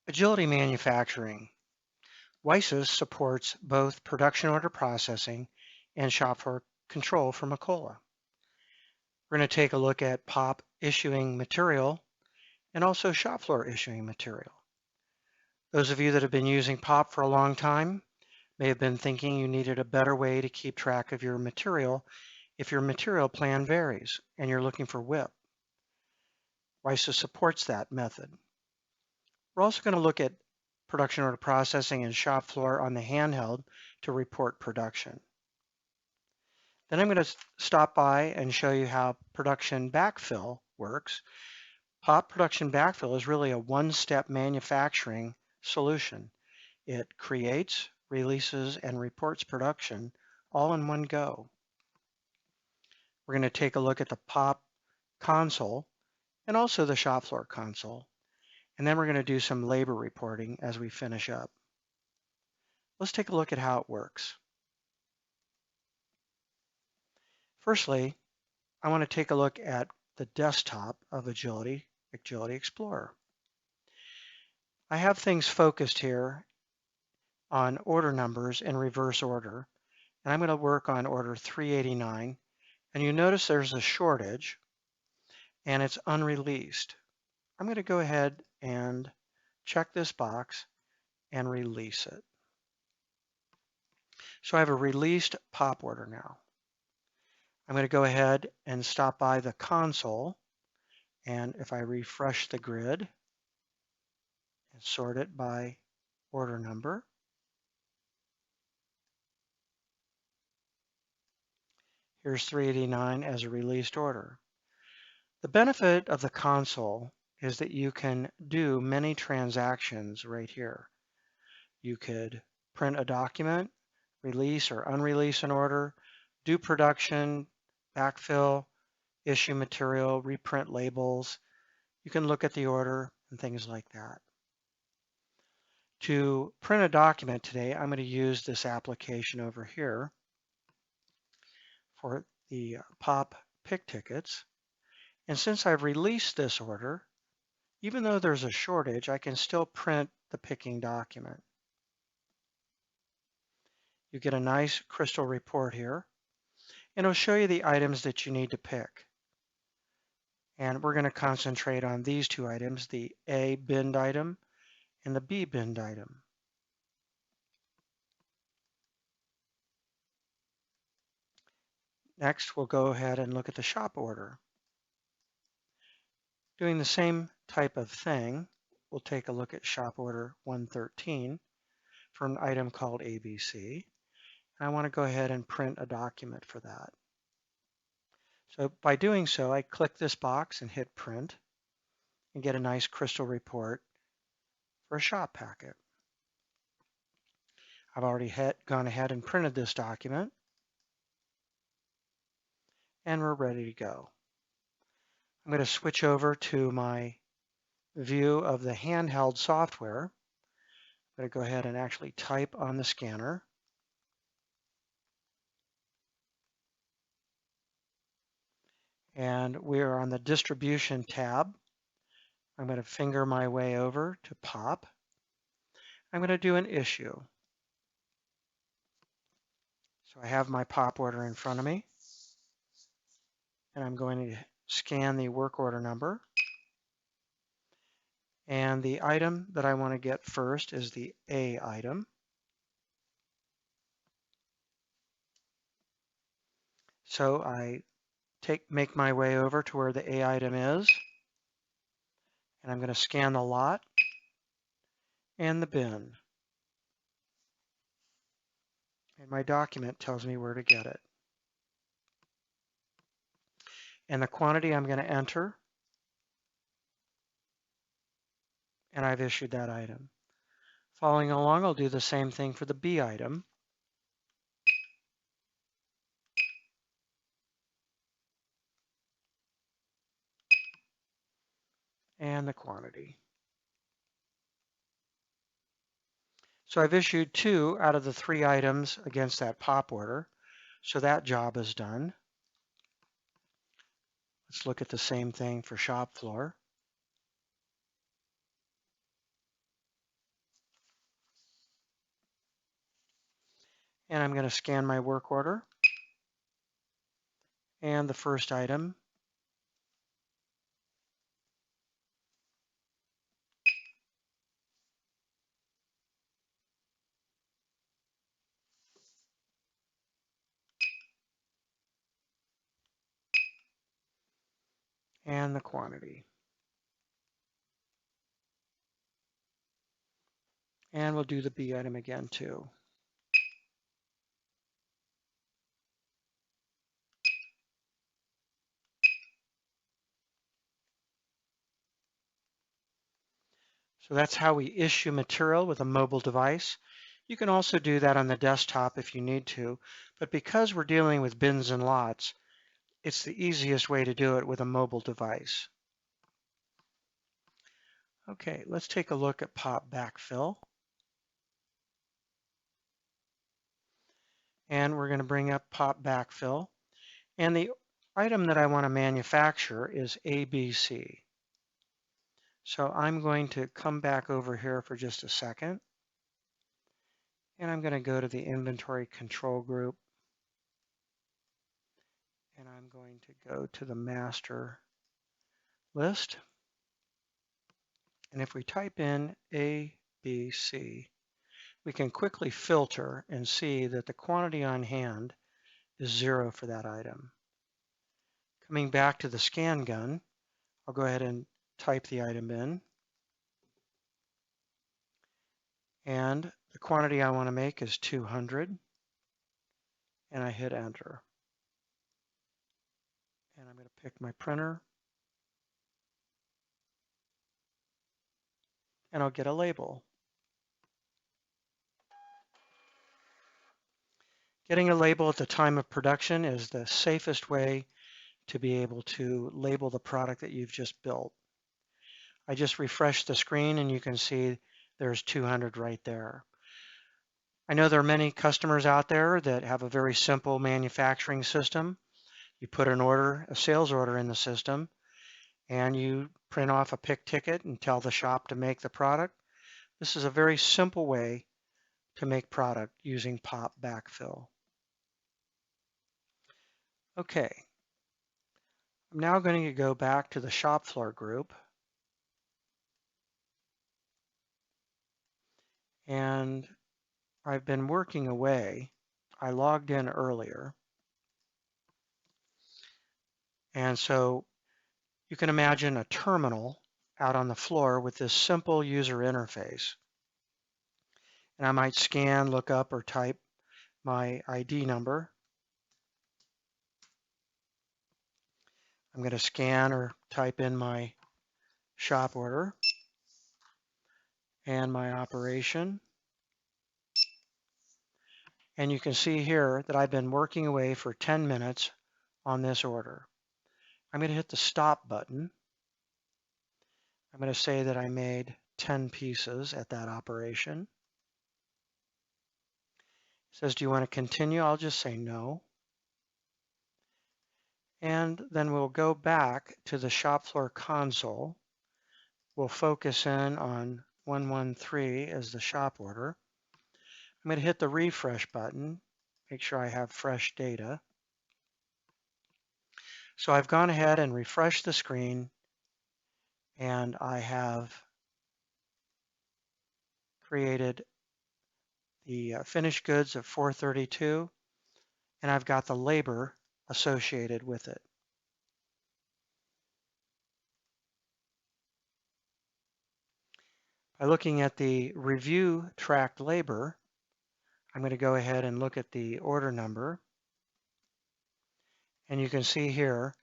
Agility manufacturing. WiSys supports both production order processing and shop floor control for Macola. We're going to take a look at POP issuing material and also shop floor issuing material. Those of you that have been using POP for a long time may have been thinking you needed a better way to keep track of your material if your material plan varies and you're looking for WIP. WiSys supports that method. We're also going to look at production order processing and shop floor on the handheld to report production. Then I'm going to stop by and show you how production backfill works. POP production backfill is really a one-step manufacturing solution. It creates, releases, and reports production all in one go. We're going to take a look at the POP console and also the shop floor console. And then we're going to do some labor reporting as we finish up. Let's take a look at how it works. Firstly, I want to take a look at the desktop of Agility Explorer. I have things focused here on order numbers in reverse order, and I'm going to work on order 389. And you notice there's a shortage and it's unreleased. I'm going to go ahead and check this box and release it. So I have a released POP order now. I'm going to go ahead and stop by the console, and if I refresh the grid and sort it by order number, here's 389 as a released order. The benefit of the console is that you can do many transactions right here. You could print a document, release or unrelease an order, do production, backfill, issue material, reprint labels. You can look at the order and things like that. To print a document today, I'm going to use this application over here for the POP pick tickets. And since I've released this order, even though there's a shortage, I can still print the picking document. You get a nice crystal report here, and it'll show you the items that you need to pick. And we're going to concentrate on these two items, the A binned item and the B binned item. Next, we'll go ahead and look at the shop order. Doing the same type of thing, we'll take a look at shop order 113 for an item called ABC. And I want to go ahead and print a document for that. So by doing so, I click this box and hit print and get a nice crystal report for a shop packet. I've already gone ahead and printed this document, and we're ready to go. I'm going to switch over to my view of the handheld software. I'm going to go ahead and actually type on the scanner. And we are on the distribution tab. I'm going to finger my way over to POP. I'm going to do an issue. So I have my POP order in front of me, and I'm going to scan the work order number. And the item that I want to get first is the A item. So I make my way over to where the A item is, and I'm going to scan the lot and the bin. And my document tells me where to get it. And the quantity I'm going to enter, and I've issued that item. Following along, I'll do the same thing for the B item. And the quantity. So I've issued 2 out of the 3 items against that POP order. So that job is done. Let's look at the same thing for shop floor. And I'm going to scan my work order. And the first item and the quantity. And we'll do the B item again too. So that's how we issue material with a mobile device. You can also do that on the desktop if you need to, but because we're dealing with bins and lots, it's the easiest way to do it with a mobile device. Okay, let's take a look at POP Backfill. And we're going to bring up POP Backfill. And the item that I want to manufacture is ABC. So I'm going to come back over here for just a second. And I'm going to go to the inventory control group. And I'm going to go to the master list. And if we type in ABC, we can quickly filter and see that the quantity on hand is 0 for that item. Coming back to the scan gun, I'll go ahead and type the item in. And the quantity I want to make is 200. And I hit enter. And I'm going to pick my printer. And I'll get a label. Getting a label at the time of production is the safest way to be able to label the product that you've just built. I just refreshed the screen and you can see there's 200 right there. I know there are many customers out there that have a very simple manufacturing system. You put an order, a sales order in the system, and you print off a pick ticket and tell the shop to make the product. This is a very simple way to make product using POP Backfill. Okay, I'm now going to go back to the shop floor group. And I've been working away. I logged in earlier. And so you can imagine a terminal out on the floor with this simple user interface. And I might scan, look up, or type my ID number. I'm going to scan or type in my shop order and my operation. And you can see here that I've been working away for 10 minutes on this order. I'm going to hit the stop button. I'm going to say that I made 10 pieces at that operation. It says, do you want to continue? I'll just say no. And then we'll go back to the shop floor console. We'll focus in on 113 as the shop order. I'm going to hit the refresh button, make sure I have fresh data. So I've gone ahead and refreshed the screen, and I have created the finished goods of 432, and I've got the labor associated with it. By looking at the review tracked labor, I'm going to go ahead and look at the order number. And you can see here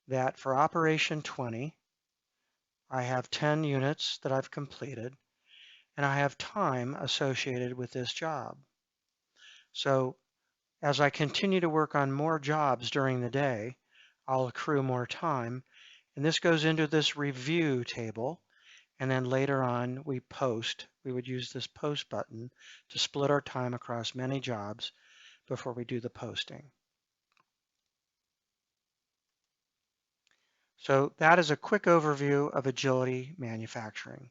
that for operation 20, I have 10 units that I've completed, and I have time associated with this job. So as I continue to work on more jobs during the day, I'll accrue more time. And this goes into this review table. And then later on, we would use this post button to split our time across many jobs before we do the posting. So that is a quick overview of agility manufacturing.